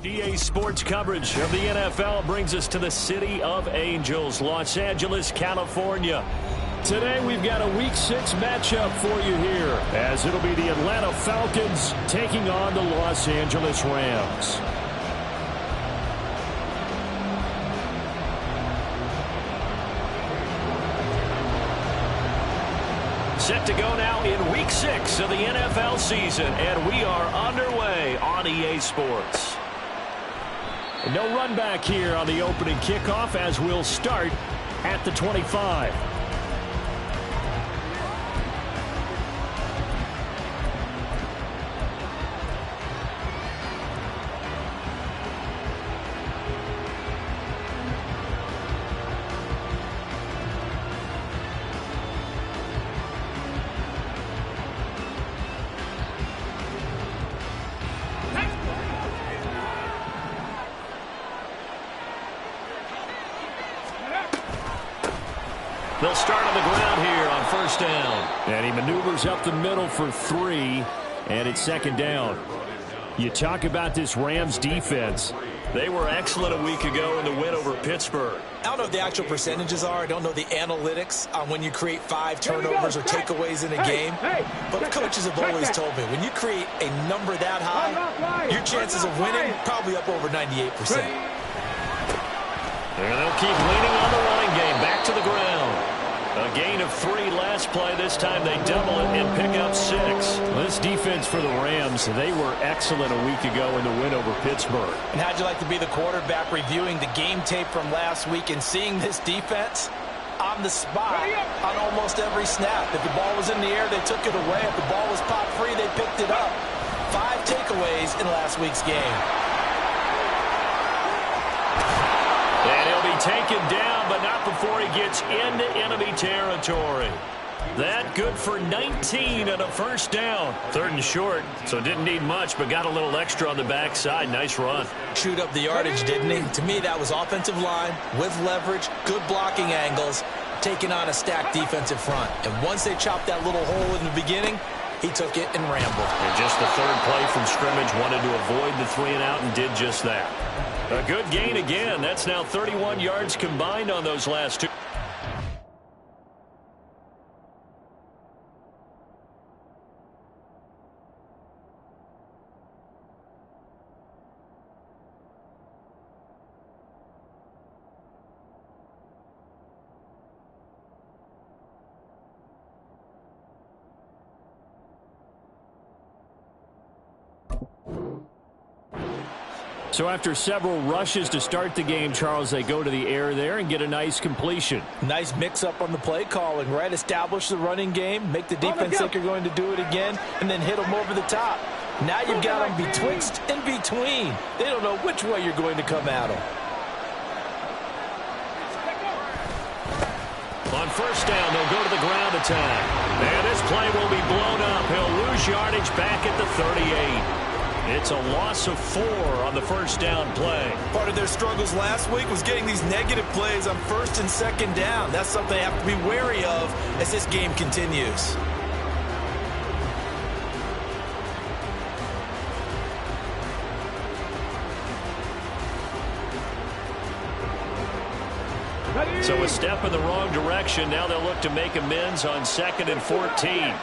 EA Sports coverage of the NFL brings us to the City of Angels, Los Angeles, California. Today we've got a Week 6 matchup for you here, as it'll be the Atlanta Falcons taking on the Los Angeles Rams. Set to go now in Week 6 of the NFL season, and we are underway on EA Sports. No run back here on the opening kickoff, as we'll start at the 25. They'll start on the ground here on first down. And he maneuvers up the middle for 3, and it's second down. You talk about this Rams defense. They were excellent a week ago in the win over Pittsburgh. I don't know what the actual percentages are. I don't know the analytics on when you create 5 turnovers or takeaways in a game. But coaches have always told me, when you create a number that high, your chances of winning probably up over 98%. And they'll keep leaning on the running game. Back to the ground. A gain of 3 last play. This time they double it and pick up 6. This defense for the Rams, they were excellent a week ago in the win over Pittsburgh. And how'd you like to be the quarterback reviewing the game tape from last week and seeing this defense on the spot on almost every snap? If the ball was in the air, they took it away. If the ball was popped free, they picked it up. 5 takeaways in last week's game. And he'll be taken down, but not before he gets into enemy territory. That good for 19 and a first down. 3rd and short, so didn't need much, but got a little extra on the backside. Nice run. Chewed up the yardage, didn't he? To me, that was offensive line with leverage, good blocking angles, taking on a stacked defensive front. And once they chopped that little hole in the beginning, he took it and rambled. And just the 3rd play from scrimmage, wanted to avoid the 3 and out and did just that. A good gain again. That's now 31 yards combined on those last 2. So after several rushes to start the game, Charles, they go to the air there and get a nice completion. Nice mix-up on the play calling, right? Establish the running game, make the defense think you're going to do it again, and then hit them over the top. Now you've got them betwixt and between. They don't know which way you're going to come at them. On first down, they'll go to the ground attack. And this play will be blown up. He'll lose yardage back at the 38. It's a loss of 4 on the first down play. Part of their struggles last week was getting these negative plays on 1st and 2nd down. That's something they have to be wary of as this game continues. So a step in the wrong direction. Now they'll look to make amends on 2nd and 14.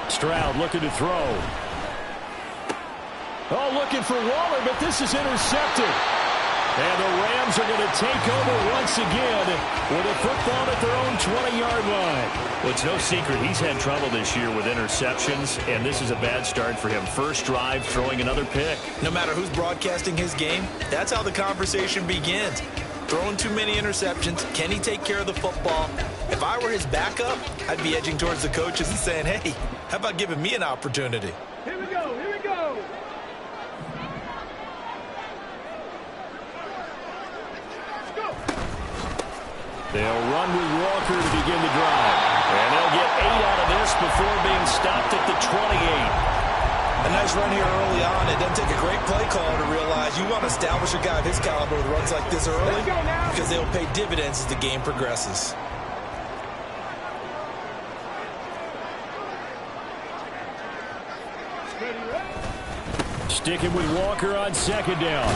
Stroud looking to throw. Oh, looking for Waller, but this is intercepted. And the Rams are going to take over once again with a football at their own 20-yard line. Well, it's no secret he's had trouble this year with interceptions, and this is a bad start for him. First drive, throwing another pick. No matter who's broadcasting his game, that's how the conversation begins. Throwing too many interceptions. Can he take care of the football? If I were his backup, I'd be edging towards the coaches and saying, hey, how about giving me an opportunity? Here we go, here we go. They'll run with Walker to begin the drive. And they'll get 8 out of this before being stopped at the 28. A nice run here early on. It doesn't take a great play caller to realize you want to establish a guy of his caliber with runs like this early because they'll pay dividends as the game progresses. Sticking with Walker on second down.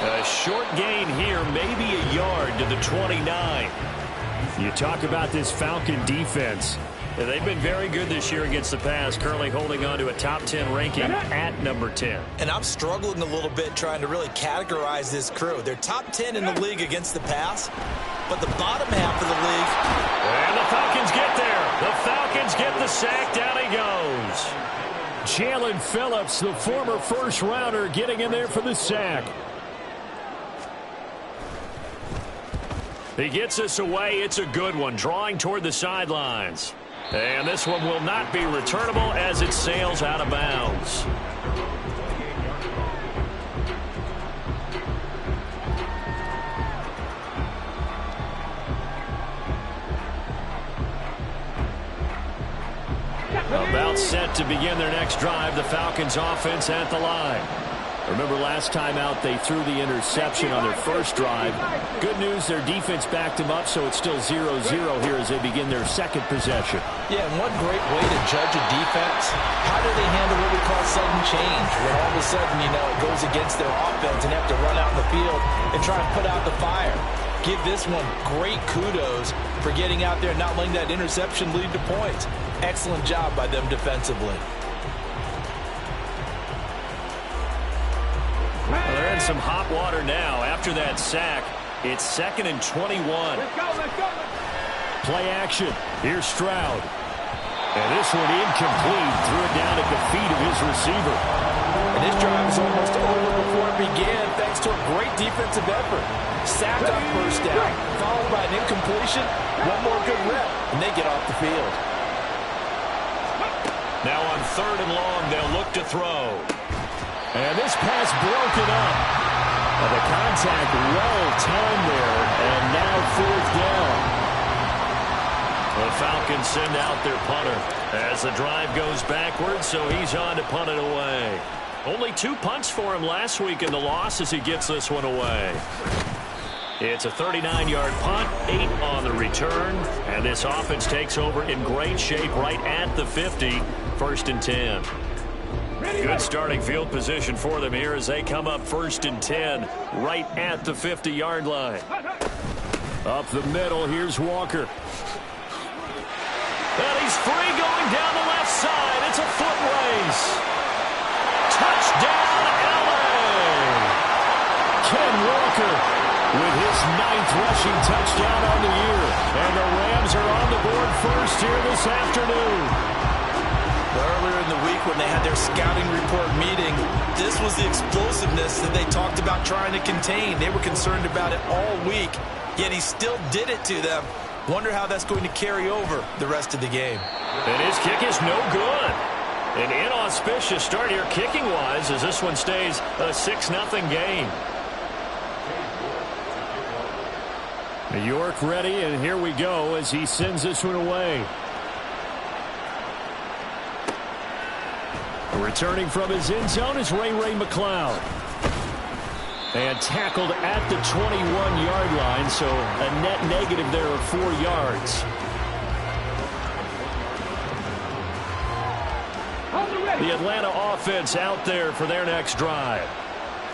A short gain here, maybe a yard to the 29. You talk about this Falcon defense. They've been very good this year against the pass, currently holding on to a top 10 ranking at number 10. And I'm struggling a little bit trying to really categorize this crew. They're top 10 in the league against the pass, but the bottom half of the league. And the Falcons get there. The Falcons get the sack. Down he goes. Jalen Phillips, the former first-rounder, getting in there for the sack. He gets us away. It's a good one, drawing toward the sidelines. And this one will not be returnable as it sails out of bounds. About set to begin their next drive, the Falcons offense at the line. Remember last time out they threw the interception on their first drive. Good news, their defense backed them up, so it's still 0-0 here as they begin their second possession. Yeah, and one great way to judge a defense, how do they handle what we call sudden change? When all of a sudden, you know, it goes against their offense and they have to run out in the field and try and put out the fire. Give this one great kudos for getting out there and not letting that interception lead to points. Excellent job by them defensively. Well, they're in some hot water now. After that sack, it's 2nd and 21. Let's go, let's go. Play action. Here's Stroud. And this one incomplete. Threw it down at the feet of his receiver. And this drive is almost over before it began thanks to a great defensive effort. Sack on first down, followed by an incompletion. One more good rep, and they get off the field. Now on 3rd and long, they'll look to throw. And this pass broken up. And the contact well-timed there, and now 4th down. The Falcons send out their punter as the drive goes backwards, so he's on to punt it away. Only 2 punts for him last week in the loss as he gets this one away. It's a 39-yard punt, 8 on the return, and this offense takes over in great shape right at the 50, 1st and 10. Good starting field position for them here as they come up 1st and 10 right at the 50-yard line. Up the middle, here's Walker. And he's free going down the left side. It's a foot race. Touchdown, LA! Ken Walker with his 9th rushing touchdown on the year. And the Rams are on the board first here this afternoon. Earlier in the week when they had their scouting report meeting, this was the explosiveness that they talked about trying to contain. They were concerned about it all week, yet he still did it to them. Wonder how that's going to carry over the rest of the game. And his kick is no good. An inauspicious start here kicking-wise as this one stays a 6-0 game. York ready, and here we go as he sends this one away. Returning from his end zone is Ray McLeod. And tackled at the 21-yard line, so a net negative there of 4 yards. The Atlanta offense out there for their next drive.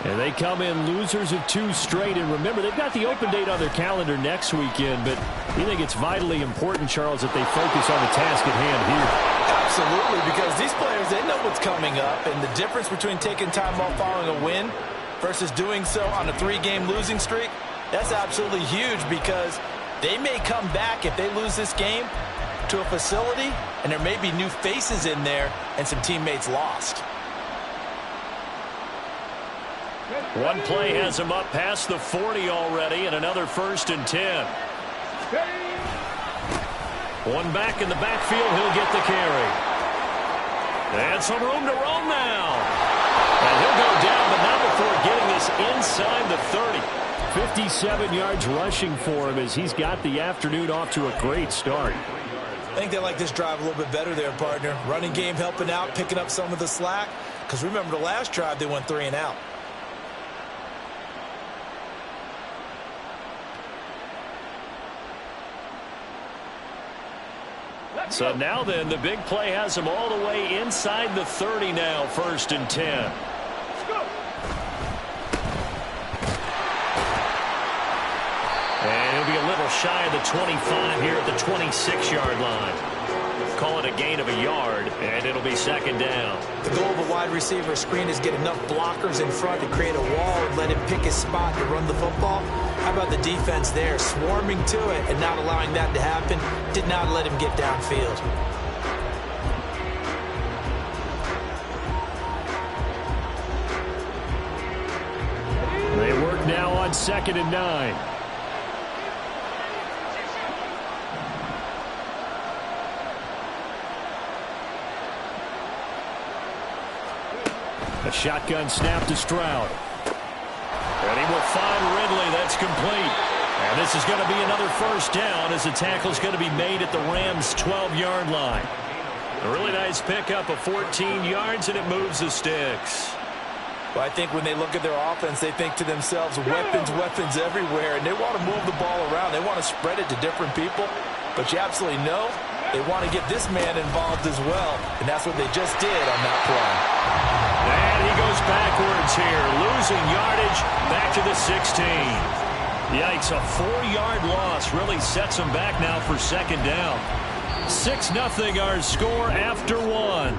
And they come in losers of 2 straight. And remember, they've got the open date on their calendar next weekend, but you think it's vitally important, Charles, that they focus on the task at hand here. Absolutely, because these players, they know what's coming up, and the difference between taking time off following a win versus doing so on a 3-game losing streak, that's absolutely huge because they may come back if they lose this game to a facility, and there may be new faces in there and some teammates lost. One play has him up past the 40 already, and another 1st and 10. One back in the backfield, he'll get the carry. And some room to roam now. And he'll go down, but not before getting this inside the 30. 57 yards rushing for him as he's got the afternoon off to a great start. I think they like this drive a little bit better there, partner. Running game helping out, picking up some of the slack. because remember the last drive they went 3 and out. So now then, the big play has him all the way inside the 30 now, 1st and 10. Let's go. And he'll be a little shy of the 25 here at the 26-yard line. Call it a gain of a yard, and it'll be 2nd down. The goal of a wide receiver screen is get enough blockers in front to create a wall and let him pick his spot to run the football. How about the defense there, swarming to it and not allowing that to happen? Did not let him get downfield. They work now on 2nd and 9. A shotgun snap to Stroud. And he will find Ridley. That's complete. And this is going to be another 1st down as the tackle is going to be made at the Rams' 12-yard line. A really nice pickup of 14 yards, and it moves the sticks. Well, I think when they look at their offense, they think to themselves, weapons, weapons everywhere, and they want to move the ball around. They want to spread it to different people. But you absolutely know they want to get this man involved as well, and that's what they just did on that play. And he goes backwards here, losing yardage back to the 16. Yikes, a 4-yard loss really sets him back now for 2nd down. 6-0 our score after 1.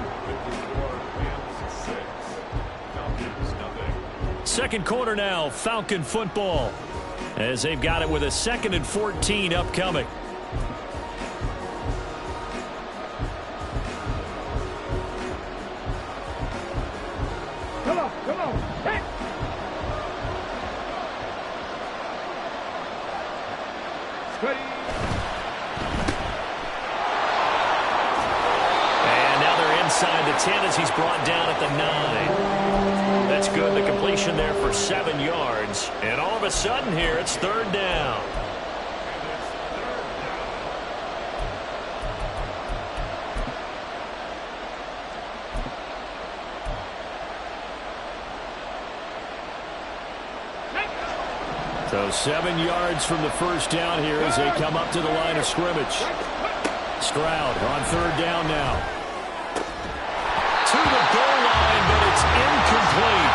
2nd quarter now, Falcon football, as they've got it with a 2nd and 14 upcoming. Come on, come on. Hey. Ready. And now they're inside the 10 as he's brought down at the 9. That's good. The completion there for 7 yards. And all of a sudden here, it's 3rd down. So 7 yards from the 1st down here as they come up to the line of scrimmage. Stroud on 3rd down now. To the goal line, but it's incomplete.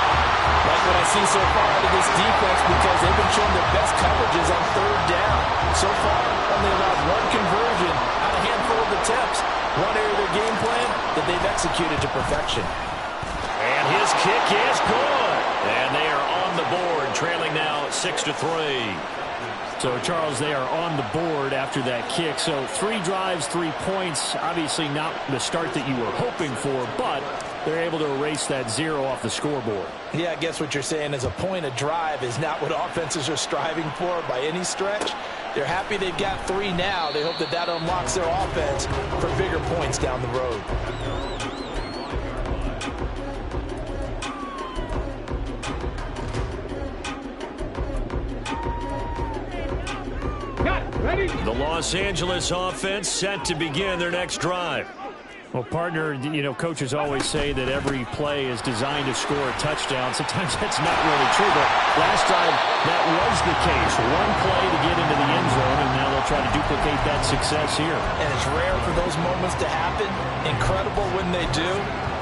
Like what I see so far out of this defense, because they've been showing their best coverages on 3rd down. So far, only allowed 1 conversion on a handful of attempts. One area of their game plan that they've executed to perfection. And his kick is good. And they are on the board, trailing now 6-3. So, Charles, they are on the board after that kick. So 3 drives, 3 points. Obviously not the start that you were hoping for, but they're able to erase that 0 off the scoreboard. Yeah, I guess what you're saying is a point a drive is not what offenses are striving for by any stretch. They're happy they've got 3 now. They hope that that unlocks their offense for bigger points down the road. The Los Angeles offense set to begin their next drive. Well, partner, you know, coaches always say that every play is designed to score a touchdown. Sometimes that's not really true, but last time that was the case. 1 play to get into the end zone, and now they'll try to duplicate that success here. And it's rare for those moments to happen. Incredible when they do.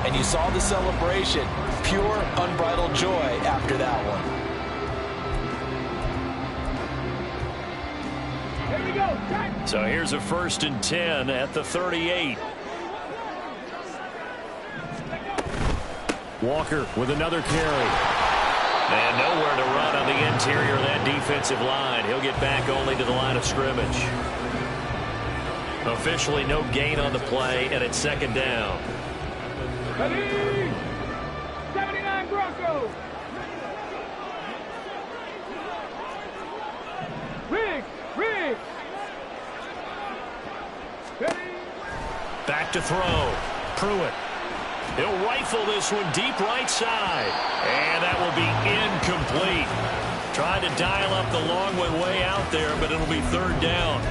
And you saw the celebration. Pure, unbridled joy after that one. Here we go. So here's a 1st and 10 at the 38. Walker with another carry. And nowhere to run on the interior of that defensive line. He'll get back only to the line of scrimmage. Officially no gain on the play, and it's 2nd down. Ready. 79 Broncos. Riggs. Ready. Back to throw. Pruitt. He'll rifle this one deep right side. And that will be incomplete. Tried to dial up the long one way out there, but it'll be 3rd down.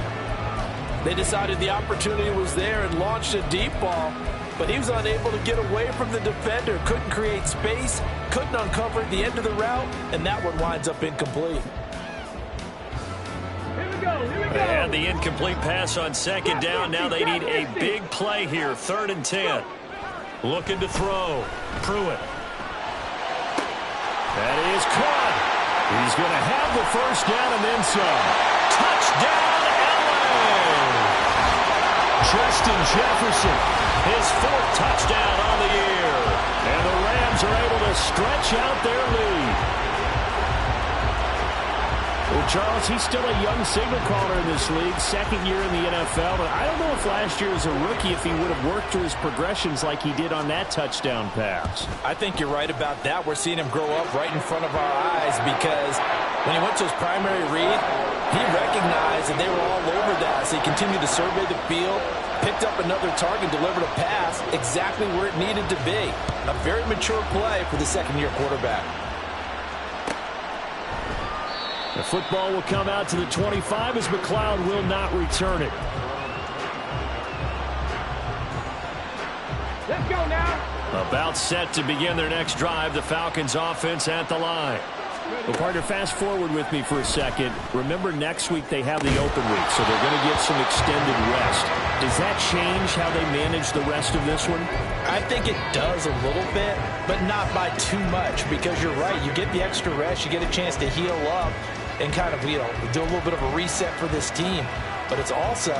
They decided the opportunity was there and launched a deep ball. but he was unable to get away from the defender, couldn't create space, couldn't uncover the end of the route, and that one winds up incomplete. They had the incomplete pass on second down. Now they need a big play here, 3rd and 10. Looking to throw. Pruitt. That is caught. He's going to have the first down and then some. Touchdown, LA! Justin Jefferson, his 4th touchdown on the year. And the Rams are able to stretch out their lead. Well, Charles, he's still a young signal caller in this league, 2nd year in the NFL. But I don't know if last year as a rookie, if he would have worked through his progressions like he did on that touchdown pass. I think you're right about that. We're seeing him grow up right in front of our eyes because when he went to his primary read, he recognized that they were all over that. So he continued to survey the field, picked up another target, delivered a pass exactly where it needed to be. A very mature play for the 2nd-year quarterback. The football will come out to the 25 as McLeod will not return it. Let's go now. About set to begin their next drive, the Falcons offense at the line. Well, partner, fast forward with me for a second. Remember, next week they have the open week, so they're going to get some extended rest. Does that change how they manage the rest of this one? I think it does a little bit, but not by too much, because you're right. You get the extra rest. You get a chance to heal up and kind of, do a little bit of a reset for this team. But it's also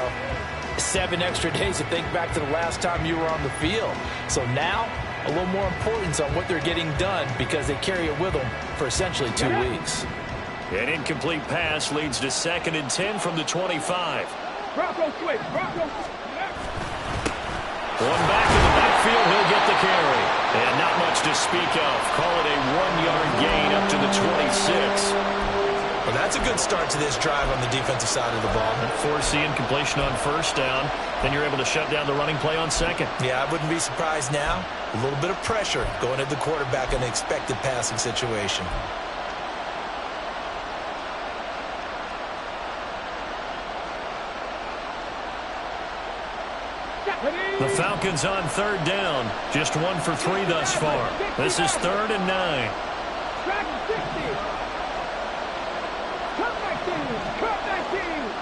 7 extra days to think back to the last time you were on the field. So now, a little more importance on what they're getting done because they carry it with them for essentially 2 weeks. An incomplete pass leads to 2nd and 10 from the 25. Bronco switch. Bronco. One back in the backfield, he'll get the carry. And not much to speak of. Call it a 1-yard gain up to the 26. Well, that's a good start to this drive on the defensive side of the ball. Force the incompletion on 1st down. Then you're able to shut down the running play on 2nd. Yeah, I wouldn't be surprised now. A little bit of pressure going at the quarterback in an expected passing situation. The Falcons on 3rd down. Just 1 for 3 thus far. This is 3rd and 9. Track 60. Cut 19. Cut 19.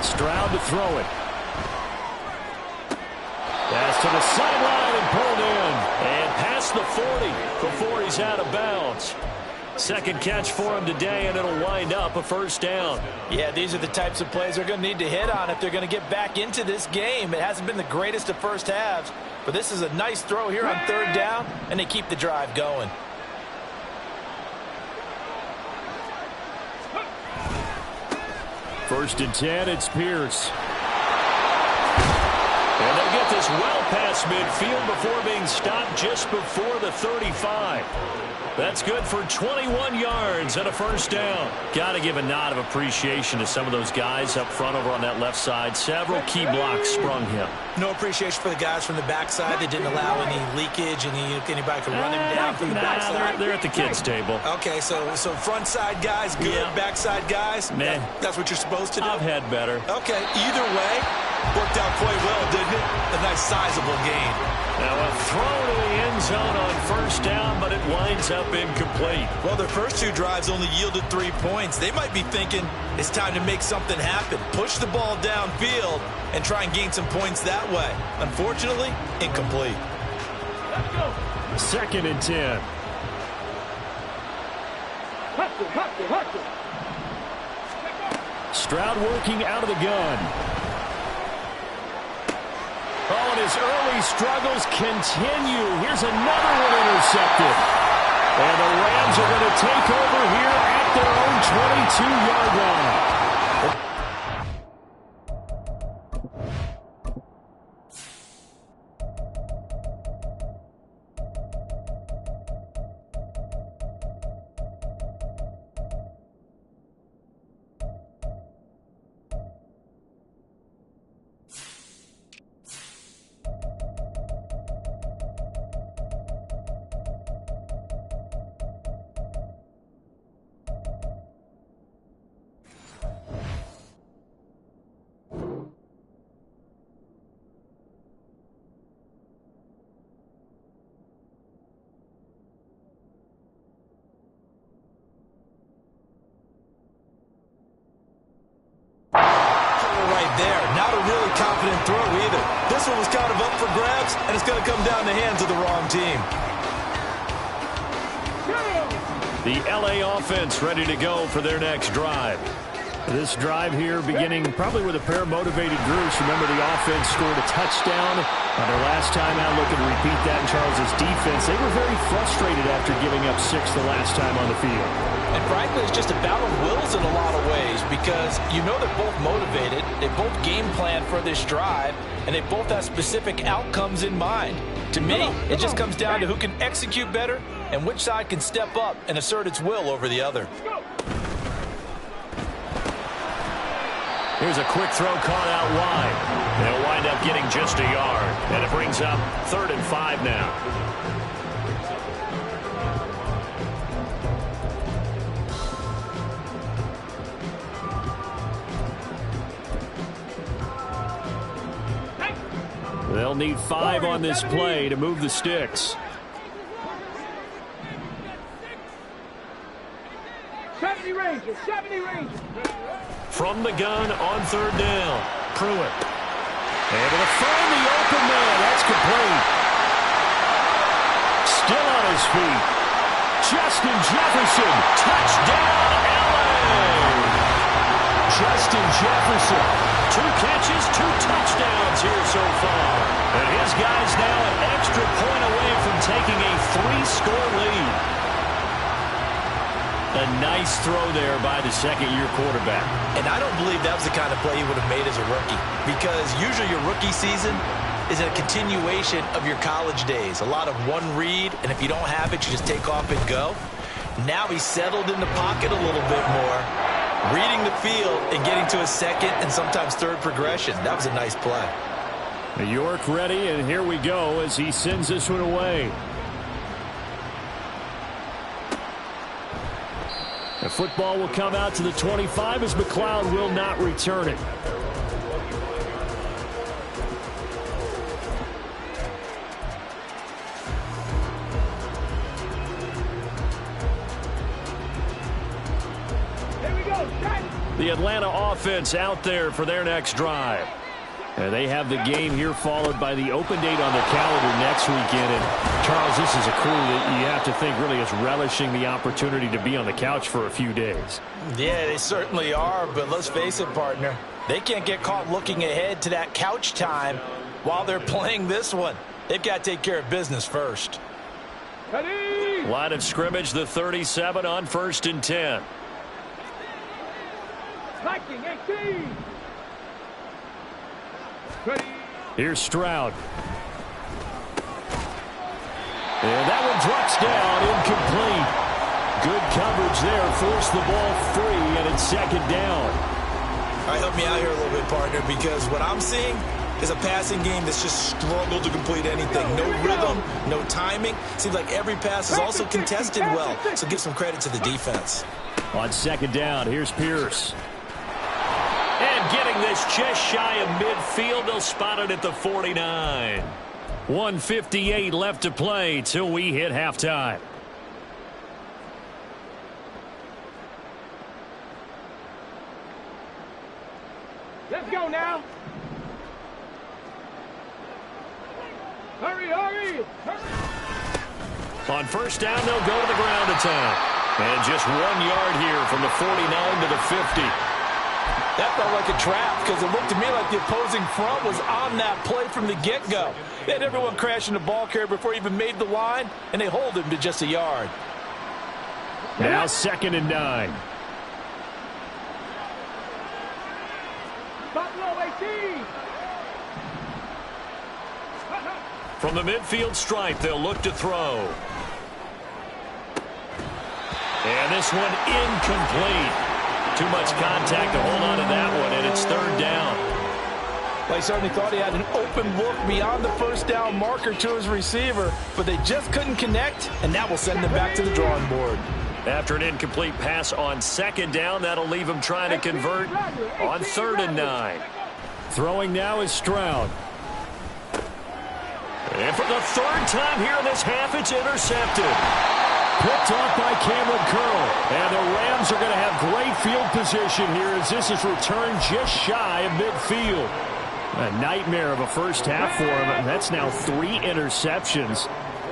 Stroud to throw it. Pass to the sideline and pulled in. And past the 40 before he's out of bounds. 2nd catch for him today, and it'll wind up a 1st down. Yeah, these are the types of plays they're going to need to hit on if they're going to get back into this game. It hasn't been the greatest of first halves, but this is a nice throw here on 3rd down, and they keep the drive going. First and 10, it's Pierce. And they'll get this well past midfield before being stopped just before the 35. That's good for 21 yards and a 1st down. Got to give a nod of appreciation to some of those guys up front over on that left side. Several key blocks sprung him. No appreciation for the guys from the backside. They didn't allow any leakage, anybody could run him down from the backside. They're at the kids' table. Okay, so front side guys, good. Yeah. Backside guys, that's what you're supposed to do? I've had better. Okay, either way, worked out quite well, didn't it? A nice sizable gain. Now a throw to the end zone on 1st down, but it winds up incomplete. Well, their first 2 drives only yielded 3 points. They might be thinking it's time to make something happen. Push the ball downfield and try and gain some points that way. Unfortunately, incomplete. Let's go. 2nd and 10. Hustle. Stroud working out of the gun. Oh, and his early struggles continue. Here's another one intercepted. And the Rams are going to take over here at their own 22-yard line. confident throw either. This one was kind of up for grabs, and it's going to come down the hands of the wrong team. The LA offense ready to go for their next drive. This drive here beginning probably with a pair of motivated groups. Remember, the offense scored a touchdown on their last time out. Looking to repeat that in Charles's defense. They were very frustrated after giving up 6 the last time on the field. And frankly, it's just a battle of wills in a lot of ways because you know they're both motivated. They both game plan for this drive, and they both have specific outcomes in mind. To me, it just comes down to who can execute better and which side can step up and assert its will over the other. Here's a quick throw caught out wide. They'll wind up getting just a yard. And it brings up 3rd and 5 now. They'll need 5 on this play to move the sticks. 70 Rangers, 70 Rangers. From the gun on 3rd down. Pruitt. Able to find the open man. That's complete. Still on his feet. Justin Jefferson. Touchdown, LA. Justin Jefferson. 2 catches, 2 touchdowns here so far. And his guys now an extra point away from taking a 3-score lead. A nice throw there by the second-year quarterback. And I don't believe that was the kind of play he would have made as a rookie because usually your rookie season is a continuation of your college days. A lot of one read, and if you don't have it, you just take off and go. Now he's settled in the pocket a little bit more, reading the field and getting to a second and sometimes third progression. That was a nice play. York ready, and here we go as he sends this one away. The football will come out to the 25 as McLeod will not return it. Here we go, The Atlanta offense out there for their next drive. And they have the game here followed by the open date on the calendar next weekend. And Charles, this is a crew that you have to think really is relishing the opportunity to be on the couch for a few days. Yeah, they certainly are, but let's face it, partner. They can't get caught looking ahead to that couch time while they're playing this one. They've got to take care of business first. Ready. Line of scrimmage, the 37 on 1st and 10. Viking 18. Ready. Here's Stroud. And that one drops down, incomplete. Good coverage there, forced the ball free, and it's 2nd down. All right, help me out here a little bit, partner, because what I'm seeing is a passing game that's just struggled to complete anything. No rhythm, no timing. Seems like every pass is also contested well, so give some credit to the defense. On 2nd down, here's Pierce. And getting this just shy of midfield, they'll spot it at the 49. 1:58 left to play till we hit halftime. Let's go now. Hurry, hurry, hurry. On 1st down, they'll go to the ground attack. And just 1 yard here from the 49 to the 50. That felt like a trap because it looked to me like the opposing front was on that play from the get-go. They had everyone crashing the ball carrier before he even made the line, and they hold him to just a yard. Now 2nd and 9. Buffalo 18. From the midfield stripe, they'll look to throw. And this one incomplete. Too much contact to hold on to that one, and it's 3rd down. Well, he certainly thought he had an open look beyond the 1st down marker to his receiver, but they just couldn't connect, and that will send them back to the drawing board. After an incomplete pass on 2nd down, that'll leave him trying to convert on 3rd and 9. Throwing now is Stroud. And for the 3rd time here in this half, it's intercepted. Picked off by Cameron Curl. And the Rams are going to have great field position here as this is returned just shy of midfield. A nightmare of a first half for him. That's now 3 interceptions.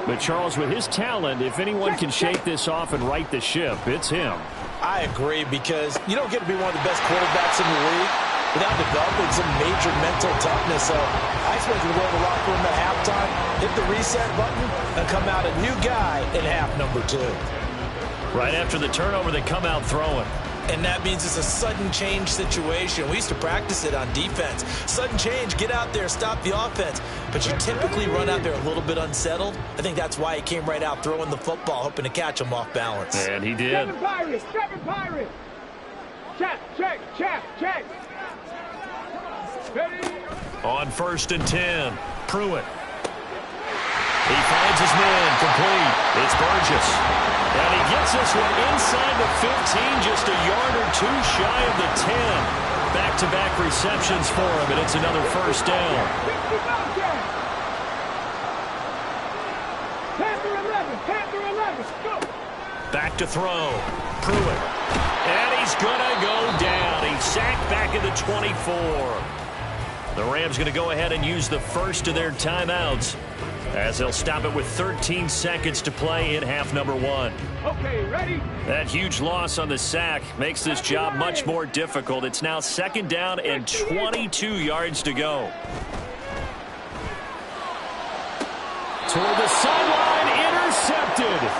But Charles, with his talent, if anyone can shake this off and right the ship, it's him. I agree, because you don't get to be one of the best quarterbacks in the league without developing some major mental toughness. So I expect him to go to the locker room at halftime, hit the reset button, and come out a new guy in half number 2. Right after the turnover, they come out throwing. And that means it's a sudden change situation. We used to practice it on defense. Sudden change, get out there, stop the offense. But you typically run out there a little bit unsettled. I think that's why he came right out throwing the football, hoping to catch him off balance. And he did. 7 Pirates, 7 Pirates. Check, check, check, check. Ready? On 1st and 10, Pruitt. He finds his man, complete. It's Burgess. And he gets this one inside the 15, just a yard or 2 shy of the 10. Back-to-back receptions for him, and it's another first down. Panther 11, Panther 11, go. Back to throw. Pruitt. And he's going to go down. He's sacked back at the 24. The Rams going to go ahead and use the first of their timeouts, as they'll stop it with 13 seconds to play in half number 1. Okay, ready? That huge loss on the sack makes this job much more difficult. It's now 2nd down and 22 yards to go. Toward the sideline, intercepted.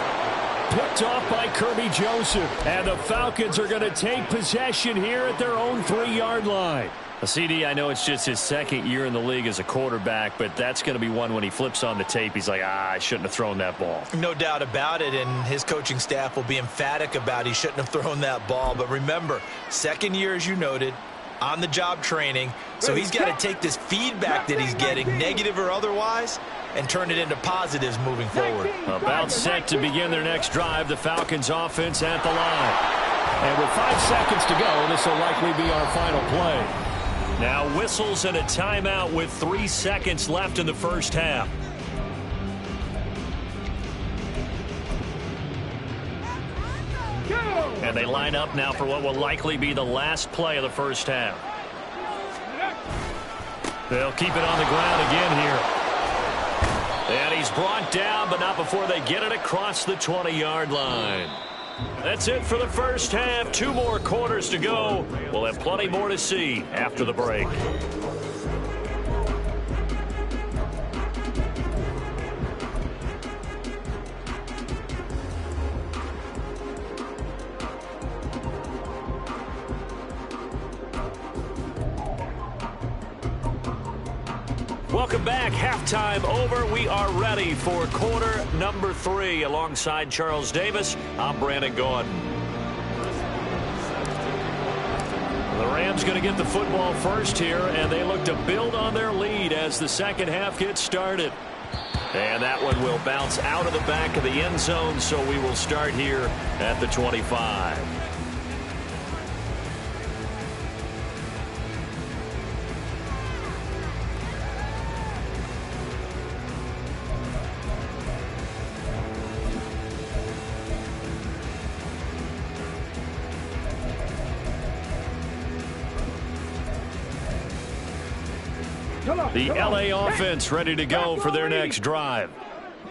Picked off by Kirby Joseph. And the Falcons are going to take possession here at their own 3-yard line. CD, I know it's just his 2nd year in the league as a quarterback, but that's going to be one when he flips on the tape. He's like, I shouldn't have thrown that ball. No doubt about it, and his coaching staff will be emphatic about he shouldn't have thrown that ball. But remember, 2nd year, as you noted, on-the-job training, so he's got to take this feedback that he's getting, negative or otherwise, and turn it into positives moving forward. About set to begin their next drive, the Falcons offense at the line. And with 5 seconds to go, this will likely be our final play. Now whistles and a timeout with 3 seconds left in the first half. And they line up now for what will likely be the last play of the first half. They'll keep it on the ground again here. And he's brought down, but not before they get it across the 20-yard line. That's it for the first half. 2 more quarters to go. We'll have plenty more to see after the break. Welcome back. Halftime over. We are ready for quarter number 3. Alongside Charles Davis, I'm Brandon Gordon. The Rams going to get the football first here, and they look to build on their lead as the second half gets started. And that one will bounce out of the back of the end zone, so we will start here at the 25. The LA offense ready to go for their next drive.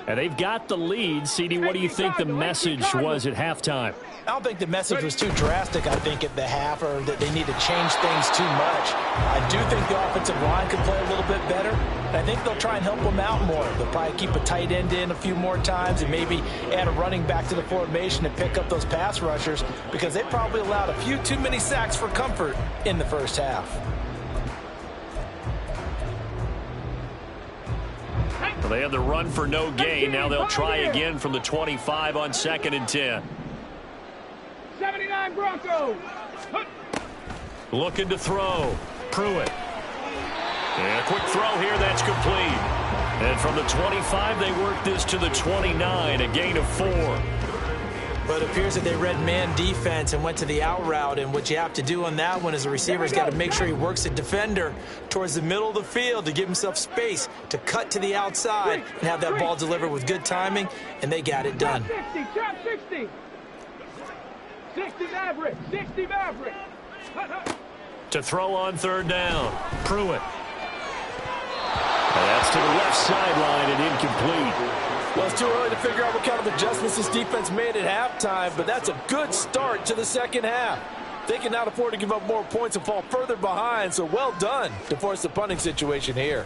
And they've got the lead. CD, what do you think the message was at halftime? I don't think the message was too drastic, I think, at the half, or that they need to change things too much. I do think the offensive line could play a little bit better. And I think they'll try and help them out more. They'll probably keep a tight end in a few more times and maybe add a running back to the formation and pick up those pass rushers, because they probably allowed a few too many sacks for comfort in the first half. Well, they had the run for no gain. Now they'll try again from the 25 on 2nd and 10. 79 Broncos. Looking to throw. Pruitt. And a quick throw here. That's complete. And from the 25, they work this to the 29, a gain of 4. But it appears that they read man defense and went to the out route, and what you have to do on that one is the receiver's got to make sure he works the defender towards the middle of the field to give himself space to cut to the outside and have that ball delivered with good timing, and they got it done. 60. 60 Maverick. 60 Maverick. To throw on 3rd down. Pruitt. And that's to the left sideline and incomplete. Well, it's too early to figure out what kind of adjustments this defense made at halftime, but that's a good start to the second half. They cannot afford to give up more points and fall further behind, so well done to force the punting situation here.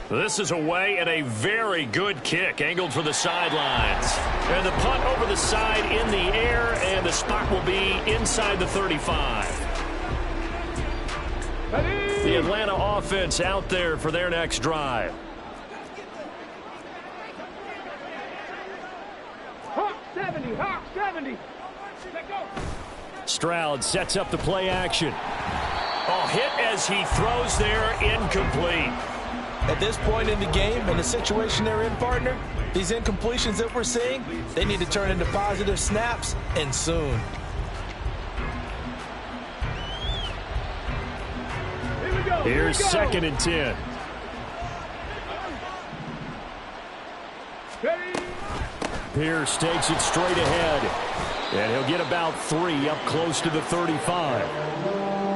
This is away and a very good kick, angled for the sidelines. And the punt over the side in the air, and the spot will be inside the 35. The Atlanta offense out there for their next drive. Hawk 70, Hawk 70. Let go. Stroud sets up the play action. Oh, hit as he throws there, incomplete. At this point in the game, and the situation they're in, partner, these incompletions that we're seeing, they need to turn into positive snaps, and soon. Here's 2nd and 10. Pierce takes it straight ahead. And he'll get about 3 up close to the 35.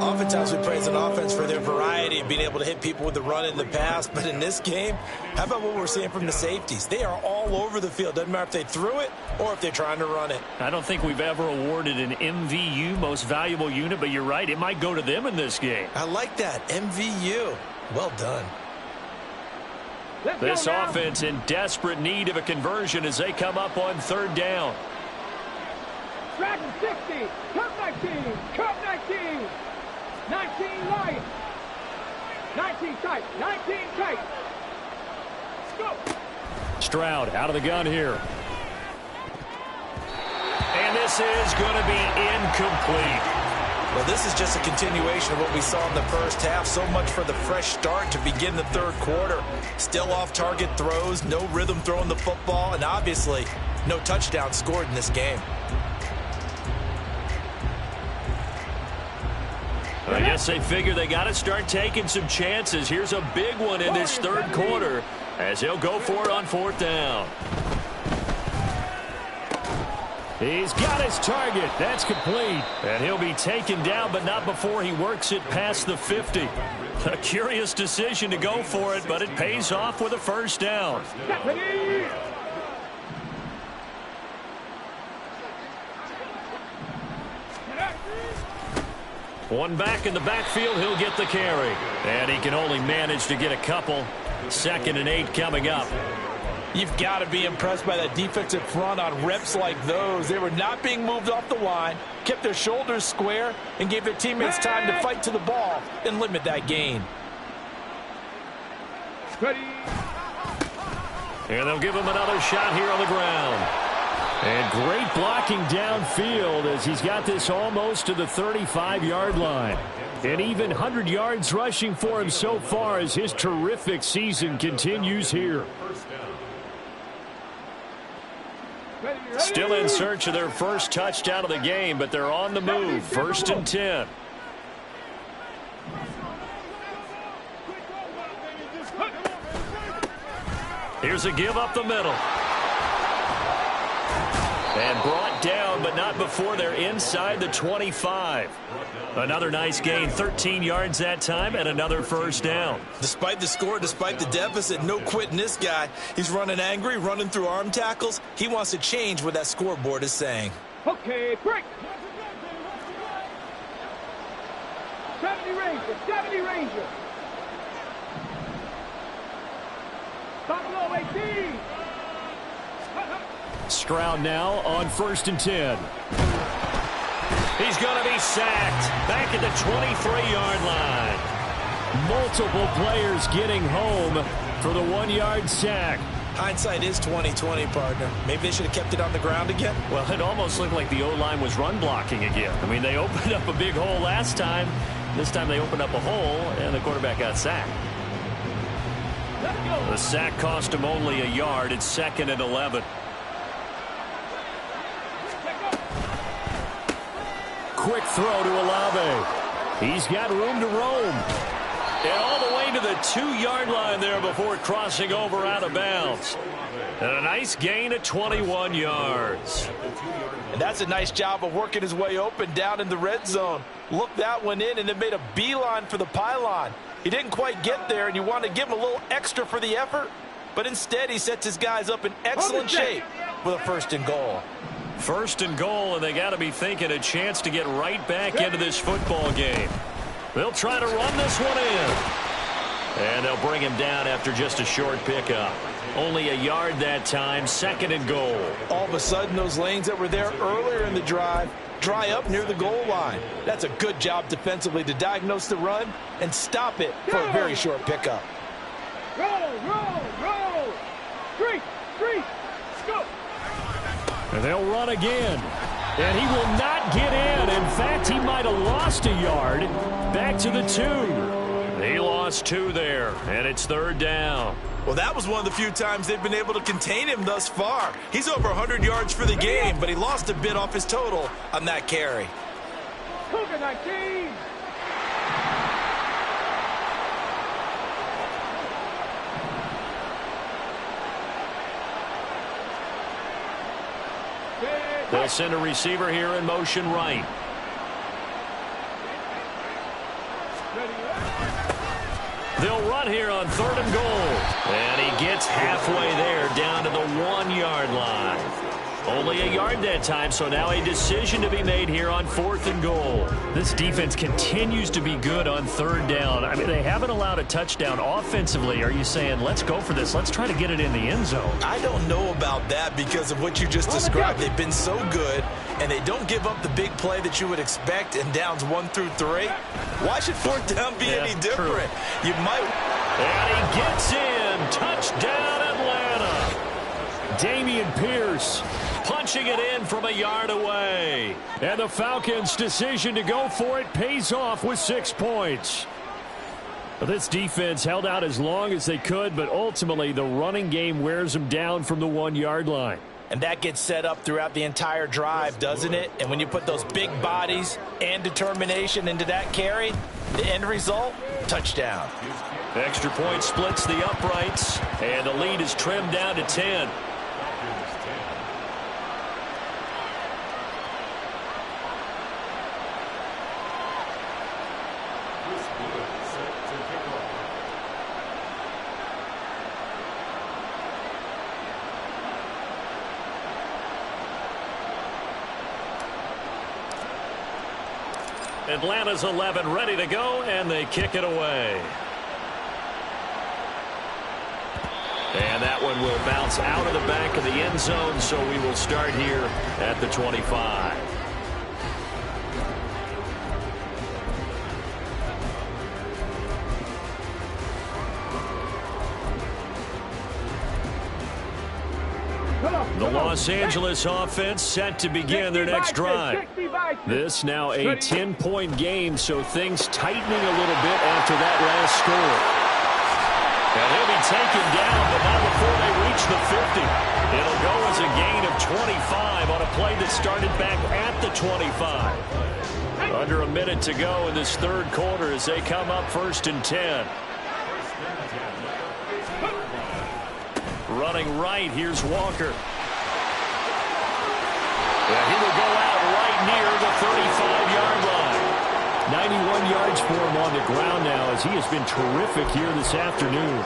Oftentimes we praise an offense for their variety of being able to hit people with the run in the pass. But in this game, how about what we're seeing from the safeties? They are all over the field. Doesn't matter if they threw it or if they're trying to run it. I don't think we've ever awarded an MVU, most valuable unit, but you're right. It might go to them in this game. I like that. MVU. Well done. This offense in desperate need of a conversion as they come up on 3rd down. Dragon 60, cut 19, cut 19. 19 light. 19 tight, 19 tight. Go. Stroud out of the gun here. And this is going to be incomplete. Well, this is just a continuation of what we saw in the first half. So much for the fresh start to begin the 3rd quarter. Still off-target throws, no rhythm throwing the football, and obviously no touchdown scored in this game. I guess they figure they got to start taking some chances. Here's a big one in this 3rd quarter as he'll go for it on 4th down. He's got his target. That's complete. And he'll be taken down, but not before he works it past the 50. A curious decision to go for it, but it pays off with a 1st down. One back in the backfield, he'll get the carry. And he can only manage to get a couple. 2nd and 8 coming up. You've got to be impressed by that defensive front on reps like those. They were not being moved off the line, kept their shoulders square, and gave their teammates time to fight to the ball and limit that gain. Ready. And they'll give him another shot here on the ground. And great blocking downfield as he's got this almost to the 35-yard line. And even 100 yards rushing for him so far as his terrific season continues here. Still in search of their first touchdown of the game, but they're on the move. 1st and 10. Here's a give up the middle. And brought down, but not before they're inside the 25. Another nice gain, 13 yards that time, and another 1st down. Despite the score, despite the deficit, no quitting this guy. He's running angry, running through arm tackles. He wants to change what that scoreboard is saying. Okay, break. 70 Ranger, 70 Ranger. Buffalo 18. Stroud now on 1st and 10. He's going to be sacked back at the 23-yard line. Multiple players getting home for the 1-yard sack. Hindsight is 20/20, partner. Maybe they should have kept it on the ground again. Well, it almost looked like the O-line was run blocking again. I mean, they opened up a big hole last time. This time they opened up a hole, and the quarterback got sacked. The sack cost him only a yard. It's 2nd and 11. Quick throw to Olave. He's got room to roam. And all the way to the 2-yard line there before crossing over out of bounds. And a nice gain of 21 yards. And that's a nice job of working his way open down in the red zone. Looked that one in and then made a beeline for the pylon. He didn't quite get there, and you want to give him a little extra for the effort, but instead he sets his guys up in excellent shape with a 1st and goal. 1st and goal, and they got to be thinking a chance to get right back into this football game. They'll try to run this one in. And they'll bring him down after just a short pickup. Only a yard that time, 2nd and goal. All of a sudden, those lanes that were there earlier in the drive dry up near the goal line. That's a good job defensively to diagnose the run and stop it for a very short pickup. Roll, roll, roll. Street, go. And they'll run again. And he will not get in. In fact, he might have lost a yard. Back to the 2. He lost 2 there, and it's 3rd down. Well, that was one of the few times they've been able to contain him thus far. He's over 100 yards for the game, but he lost a bit off his total on that carry. Cougar 19. They'll send a receiver here in motion right. They'll run here on 3rd and goal. And he gets halfway there down to the 1-yard line. Only a yard that time, so now a decision to be made here on 4th and goal. This defense continues to be good on 3rd down. I mean, they haven't allowed a touchdown offensively. Are you saying, let's go for this? Let's try to get it in the end zone. I don't know about that because of what you just described. They've been so good, and they don't give up the big play that you would expect in downs 1 through 3. Why should 4th down be any different? True. You might. And he gets in. Touchdown, Atlanta. Dameon Pierce punching it in from a yard away. And the Falcons' decision to go for it pays off with 6 points. This defense held out as long as they could, but ultimately the running game wears them down from the 1-yard line. And that gets set up throughout the entire drive, doesn't it? And when you put those big bodies and determination into that carry, the end result, touchdown. Extra point splits the uprights, and the lead is trimmed down to 10. Atlanta's 11 ready to go, and they kick it away. And that one will bounce out of the back of the end zone, so we will start here at the 25. The Los Angeles offense set to begin their next drive. This now a 10-point game, so things tightening a little bit after that last score. And he'll be taken down, but not before they reach the 50. It'll go as a gain of 25 on a play that started back at the 25. Under a minute to go in this 3rd quarter as they come up 1st and 10. Running right, here's Walker. And he will go out right near the 35-yard line. 91 yards for him on the ground now as he has been terrific here this afternoon.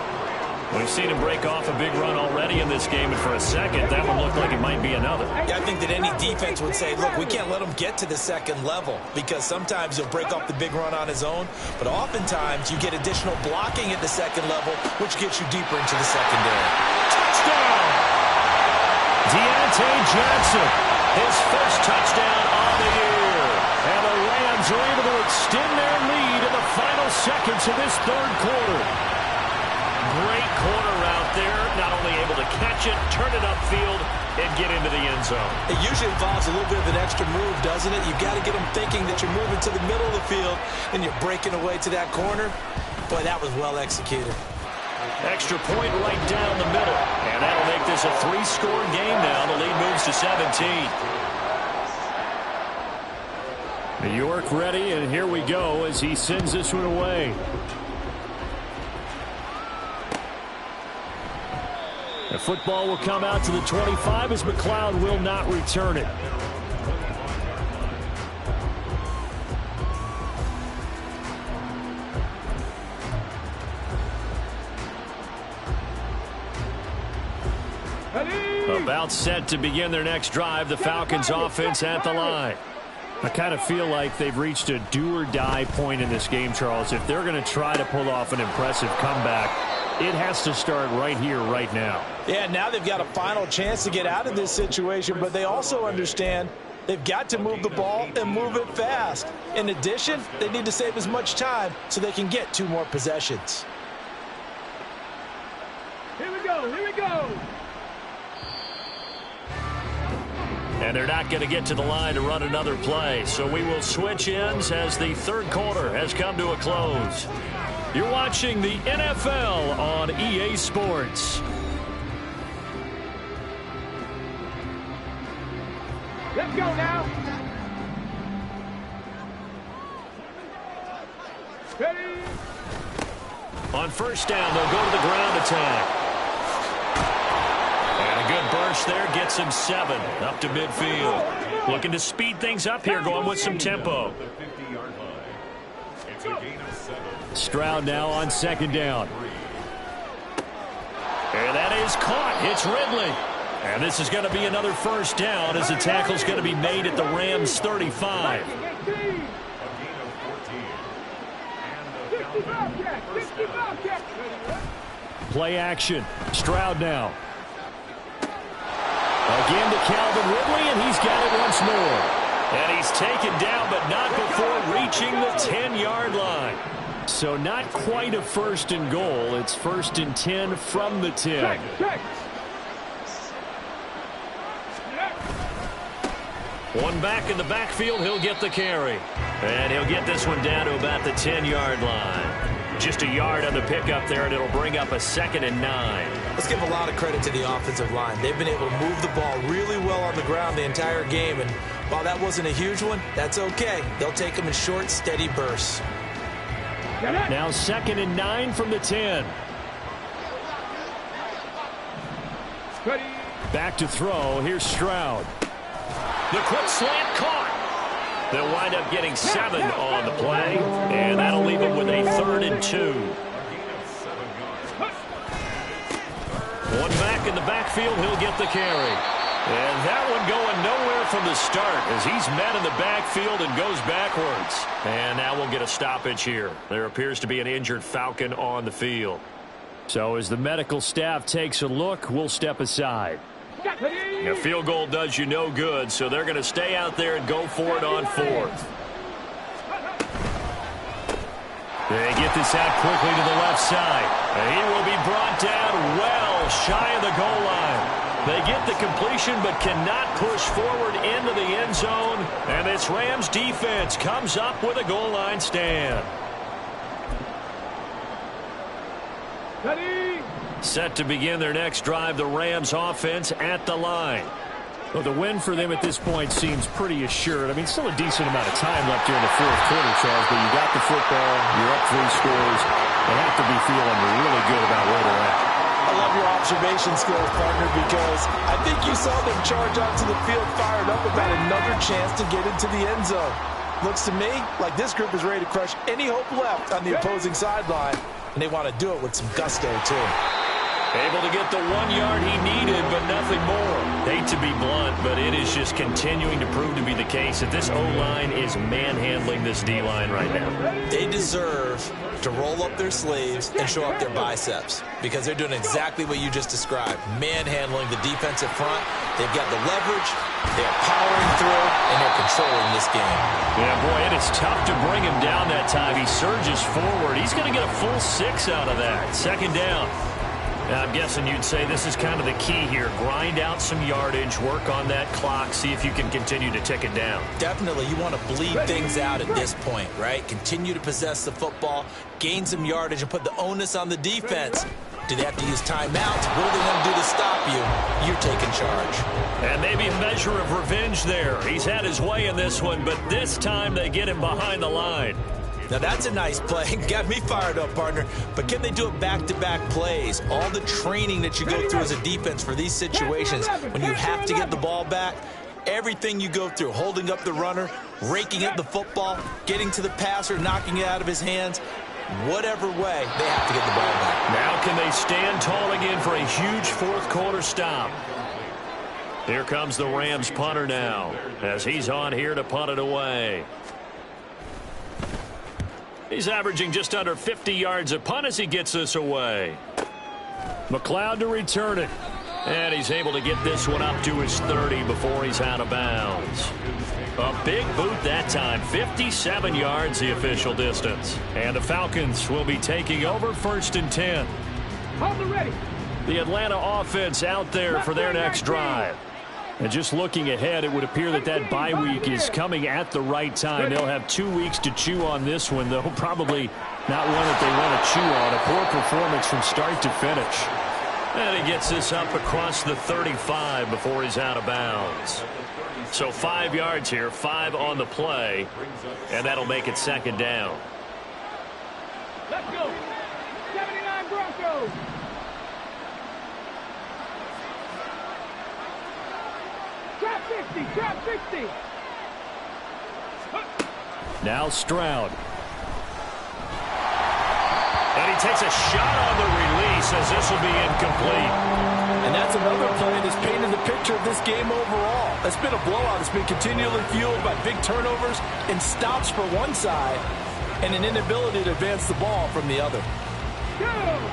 We've seen him break off a big run already in this game, and for a second, that one looked like it might be another. Yeah, I think that any defense would say, look, we can't let him get to the 2nd level because sometimes he'll break off the big run on his own, but oftentimes you get additional blocking at the 2nd level, which gets you deeper into the secondary. Touchdown! Deontay Johnson, his first touchdown on the year. And the Rams are able to extend their lead in the final seconds of this 3rd quarter. Great corner out there, not only able to catch it, turn it upfield, and get into the end zone. It usually involves a little bit of an extra move, doesn't it? You've got to get them thinking that you're moving to the middle of the field and you're breaking away to that corner. Boy, that was well executed. Extra point right down the middle. And that'll make this a 3-score game now. The lead moves to 17. New York ready, and here we go as he sends this one away. The football will come out to the 25 as McLeod will not return it. About set to begin their next drive, the Falcons offense at the line. I kind of feel like they've reached a do-or-die point in this game, Charles. If they're going to try to pull off an impressive comeback, it has to start right here, right now. Yeah, now they've got a final chance to get out of this situation, but they also understand they've got to move the ball and move it fast. In addition, they need to save as much time so they can get 2 more possessions. Here we go, here we go. And they're not going to get to the line to run another play. So we will switch ends as the third quarter has come to a close. You're watching the NFL on EA Sports. Let's go now. Ready? On first down, they'll go to the ground attack. And a good burst there gets him 7 up to midfield. Looking to speed things up here, going with some tempo. Stroud now on second down. And that is caught. It's Ridley. And this is going to be another first down as the tackle's going to be made at the Rams' 35. Play action. Stroud now. Again to Calvin Ridley, and he's got it once more. And he's taken down, but not before reaching the 10-yard line. So not quite a first and goal. It's first and 10 from the 10. One back in the backfield, he'll get the carry. And he'll get this one down to about the 10-yard line. Just a yard on the pickup there, and it'll bring up a 2nd and 9. Let's give a lot of credit to the offensive line. They've been able to move the ball really well on the ground the entire game. And while that wasn't a huge one, that's okay. They'll take them in short, steady bursts. Now 2nd and 9 from the 10. Back to throw. Here's Stroud. The quick slant caught. They'll wind up getting 7 on the play, and that'll leave them with a 3rd and 2. One back in the backfield, he'll get the carry. And that one going nowhere from the start as he's met in the backfield and goes backwards. And now we'll get a stoppage here. There appears to be an injured Falcon on the field. So as the medical staff takes a look, we'll step aside. A field goal does you no good, so they're going to stay out there and go for it on 4th. They get this out quickly to the left side. He will be brought down well shy of the goal line. They get the completion but cannot push forward into the end zone. And this Rams defense comes up with a goal line stand. Ready? Set to begin their next drive, the Rams offense at the line. Well, the win for them at this point seems pretty assured. I mean, still a decent amount of time left here in the fourth quarter, Charles, but you got the football, you're up 3 scores. They have to be feeling really good about where they're at. I love your observation skills, partner, because I think you saw them charge onto the field fired up about another chance to get into the end zone. Looks to me like this group is ready to crush any hope left on the opposing sideline, and they want to do it with some gusto, too. Able to get the 1 yard he needed, but nothing more. Hate to be blunt, but it is just continuing to prove to be the case that this O-line is manhandling this D-line right now. They deserve to roll up their sleeves and show up their biceps because they're doing exactly what you just described, manhandling the defensive front. They've got the leverage, they're powering through, and they're controlling this game. Yeah, boy, it is tough to bring him down that time. He surges forward. He's going to get a full 6 out of that. 2nd down. Now, I'm guessing you'd say this is kind of the key here. Grind out some yardage, work on that clock, see if you can continue to tick it down. Definitely. You want to bleed things out at this point, right? Continue to possess the football, gain some yardage, and put the onus on the defense. Do they have to use timeouts? What are they going to do to stop you? You're taking charge. And maybe a measure of revenge there. He's had his way in this one, but this time they get him behind the line. Now, that's a nice play. Got me fired up, partner. But can they do it back-to-back plays? All the training that you go through as a defense for these situations, when you have to get the ball back, everything you go through, holding up the runner, raking at the football, getting to the passer, knocking it out of his hands, whatever way, they have to get the ball back. Now can they stand tall again for a huge fourth quarter stop? Here comes the Rams punter now, as he's on here to punt it away. He's averaging just under 50 yards a punt as he gets this away. McLeod to return it. And he's able to get this one up to his 30 before he's out of bounds. A big boot that time. 57 yards the official distance. And the Falcons will be taking over 1st and 10. Hold it ready. The Atlanta offense out there for their next drive. And just looking ahead, it would appear that that bye week is coming at the right time. They'll have 2 weeks to chew on this one, though probably not one that they want to chew on. A poor performance from start to finish. And he gets this up across the 35 before he's out of bounds. So 5 yards here, 5 on the play, and that'll make it 2nd down. Let's go. 79 Broncos. Trap 60, trap 60. Now Stroud. And he takes a shot on the release as this will be incomplete. And that's another play that's painted the picture of this game overall. It's been a blowout. It's been continually fueled by big turnovers and stops for one side and an inability to advance the ball from the other.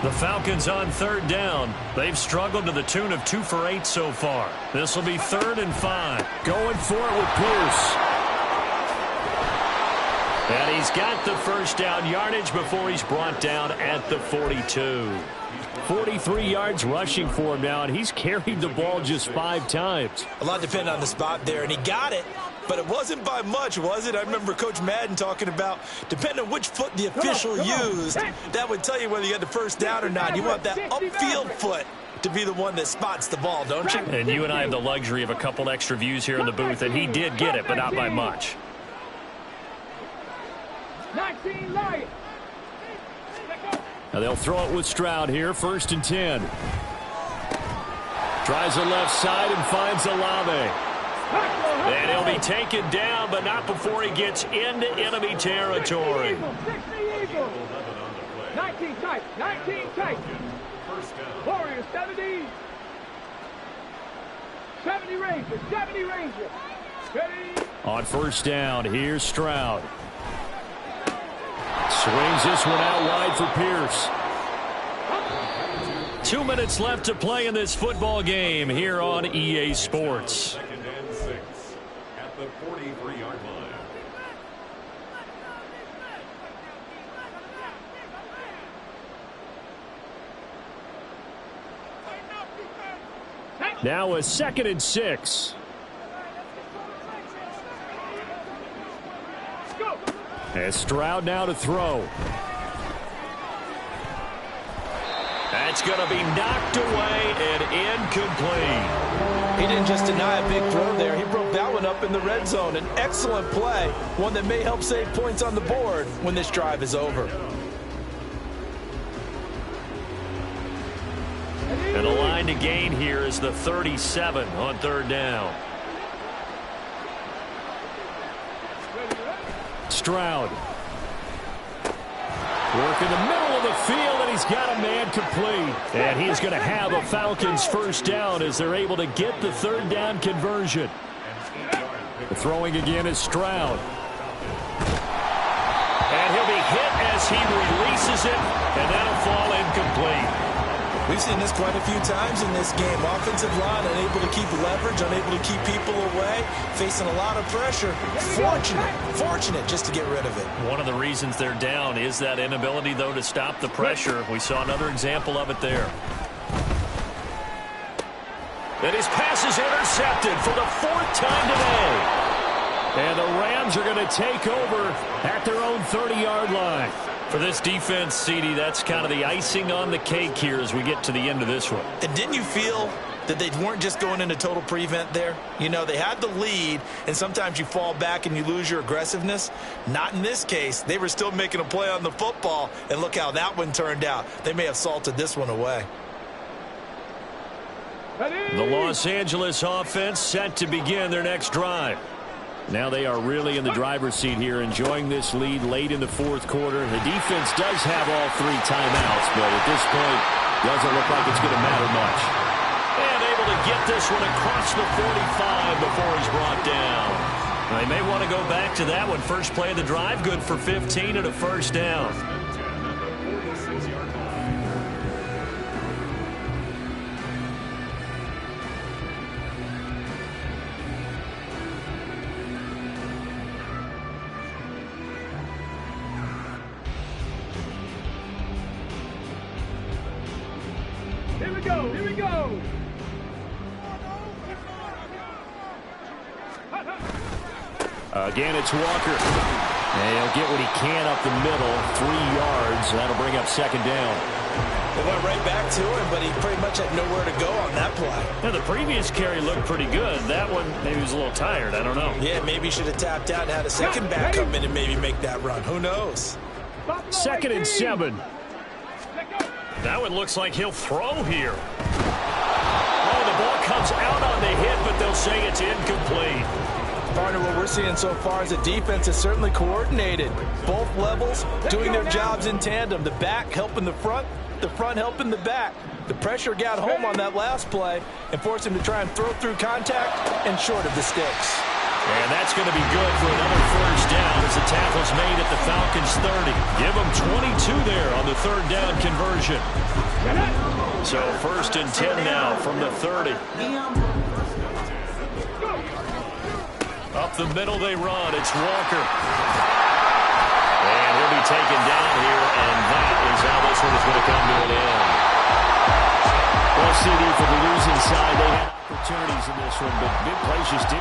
The Falcons on 3rd down. They've struggled to the tune of 2 for 8 so far. This will be 3rd and 5. Going for it with Pierce. And he's got the first down yardage before he's brought down at the 42. 43 yards rushing for him now, and he's carried the ball just 5 times. A lot depended on the spot there, and he got it, but it wasn't by much, was it? I remember Coach Madden talking about, depending on which foot the official used, that would tell you whether you had the first down or not. You want that upfield foot to be the one that spots the ball, don't you? And you and I have the luxury of a couple extra views here in the booth, and he did get it, but not by much. 19 Lions. Now they'll throw it with Stroud here, 1st and 10. Tries the left side and finds Olave. And he'll be taken down, but not before he gets into enemy territory. 60 Eagles. 19 tight, 19 tight. Warriors 70. 70 Rangers, 70 Rangers. Ready? On 1st down, here's Stroud. Swings this one out wide for Pierce. 2 minutes left to play in this football game here on EA Sports. 2nd and 6 at the 43-yard line. Now a 2nd and 6. And Stroud now to throw. That's going to be knocked away and incomplete. He didn't just deny a big throw there. He broke that one up in the red zone. An excellent play, one that may help save points on the board when this drive is over. And the line to gain here is the 37 on 3rd down. Stroud. Work in the middle of the field, and he's got a man complete. And he's going to have a Falcons first down as they're able to get the 3rd down conversion. The throwing again is Stroud. And he'll be hit as he releases it, and that'll fall incomplete. We've seen this quite a few times in this game. Offensive line unable to keep leverage, unable to keep people away, facing a lot of pressure. Fortunate just to get rid of it. One of the reasons they're down is that inability, though, to stop the pressure. We saw another example of it there. And his pass is intercepted for the 4th time today. And the Rams are going to take over at their own 30-yard line. For this defense, CD, that's kind of the icing on the cake here as we get to the end of this one. And didn't you feel that they weren't just going into total prevent there? You know, they had the lead, and sometimes you fall back and you lose your aggressiveness. Not in this case. They were still making a play on the football, and look how that one turned out. They may have salted this one away. The Los Angeles offense set to begin their next drive. Now they are really in the driver's seat here, enjoying this lead late in the 4th quarter. The defense does have all 3 timeouts, but at this point, doesn't look like it's going to matter much. And able to get this one across the 45 before he's brought down. They may want to go back to that one. First play of the drive, good for 15 and a first down. Here we go, here we go. Again, it's Walker. And he'll get what he can up the middle, 3 yards. That'll bring up second down. They went right back to him, but he pretty much had nowhere to go on that play. Now, the previous carry looked pretty good. That one, maybe he was a little tired. I don't know. Yeah, maybe he should have tapped out and had a second back come in and maybe make that run. Who knows? 2nd and 7. That one looks like he'll throw here. Oh, the ball comes out on the hit, but they'll say it's incomplete. Partner, what we're seeing so far is the defense is certainly coordinated. Both levels doing their jobs in tandem. The back helping the front helping the back. The pressure got home on that last play and forced him to try and throw through contact and short of the sticks. And that's going to be good for another first down as the tackle's made at the Falcons' 30. Give them 22 there on the 3rd down conversion. So 1st and 10 now from the 30. Up the middle they run. It's Walker. And he'll be taken down here, and that is how this one is going to come to an end. Well, CD, for the losing side, they had opportunities in this one, but big plays just didn't